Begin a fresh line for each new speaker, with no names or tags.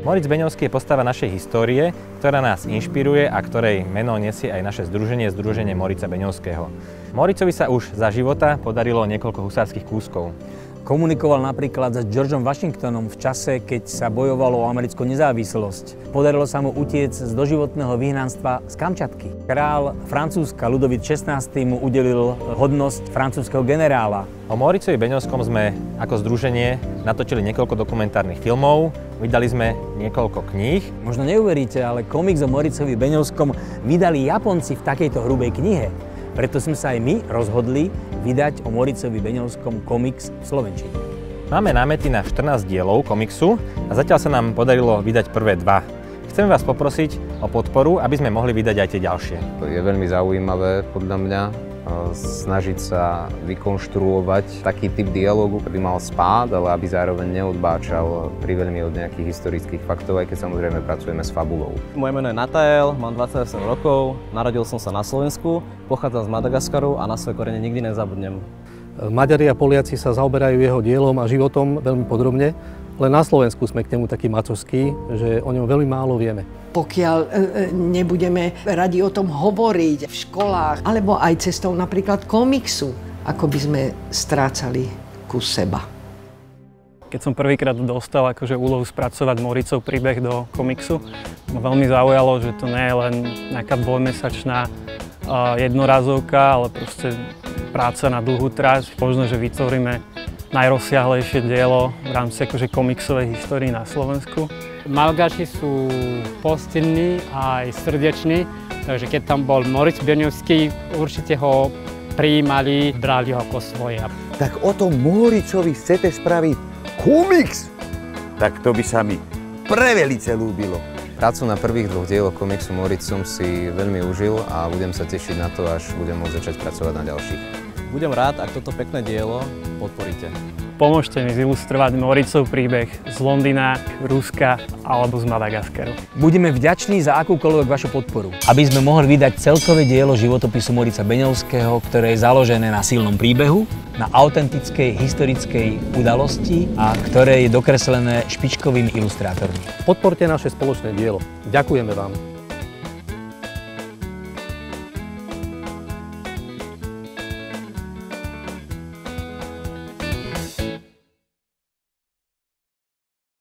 Moritz Beňovský je postava našej histórie, ktorá nás inšpiruje a ktorej meno nesie aj naše združenie, Združenie Moritza Beňovského. Moritzovi sa už za života podarilo niekoľko husárskych kúskov.
Komunikoval napríklad s Georgeom Washingtonom v čase, keď sa bojovalo o americkú nezávislosť. Podarilo sa mu utiec z doživotného vyhnanstva z Kamčatky. Král Francúzska Ludovít XVI mu udelil hodnosť francúzskeho generála.
O Moritzovi Beňovskom sme ako združenie natočili niekoľko dokumentárnych filmov, vydali sme niekoľko kníh.
Možno neuveríte, ale komiks o Moritzovi Beňovskom vydali Japonci v takejto hrubej knihe. Preto sme sa aj my rozhodli vydať o Moritzovi Beňovskom komiks v slovenčine.
Máme námety na 14 dielov komiksu a zatiaľ sa nám podarilo vydať prvé 2. Chcem vás poprosiť o podporu, aby sme mohli vydať aj tie ďalšie.
Je veľmi zaujímavé podľa mňa snažiť sa vykonštruovať taký typ dialógu, ktorý mal spád, ale aby zároveň neodbáčal priveľmi od nejakých historických faktov, aj keď samozrejme pracujeme s fabulou.
Moje meno je Natael, mám 28 rokov, narodil som sa na Slovensku, pochádzam z Madagaskaru a na svoje korene nikdy nezabudnem.
Maďari a Poliaci sa zaoberajú jeho dielom a životom veľmi podrobne, len na Slovensku sme k nemu takí mačovskí, že o ňom veľmi málo vieme.
Pokiaľ nebudeme radi o tom hovoriť v školách, alebo aj cestou napríklad komiksu, ako by sme strácali kus seba.
Keď som prvýkrát dostal úlohu spracovať Moritzov príbeh do komiksu, ma veľmi zaujalo, že to nie je len nejaká dvojmesačná jednorazovka, ale proste práca na dlhú trať. Možno, že vytvoríme najrozsiahlejšie dielo v rámci komiksovej histórii na Slovensku.
Malgaši sú postilní a aj srdeční, takže keď tam bol Moritz Beňovský, určite ho prijímali, brali ho ako svoje.
Tak o tom Moritzovi chcete spraviť komiks? Tak to by sa mi prevelice ľúbilo.
Prácu na prvých 2 dieloch komiksu Moritz som si veľmi užil a budem sa tešiť na to, až budem môcť začať pracovať na ďalších.
Budem rád, ak toto pekné dielo podporíte.
Pomôžte mi zilustrovať Moritzov príbeh z Londýna, Ruska alebo z Madagaskaru.
Budeme vďační za akúkoľvek vašu podporu, aby sme mohli vydať celkové dielo životopisu Moritza Beňovského, ktoré je založené na silnom príbehu, na autentickej historickej udalosti a ktoré je dokreslené špičkovými ilustrátormi.
Podporte naše spoločné dielo. Ďakujeme vám.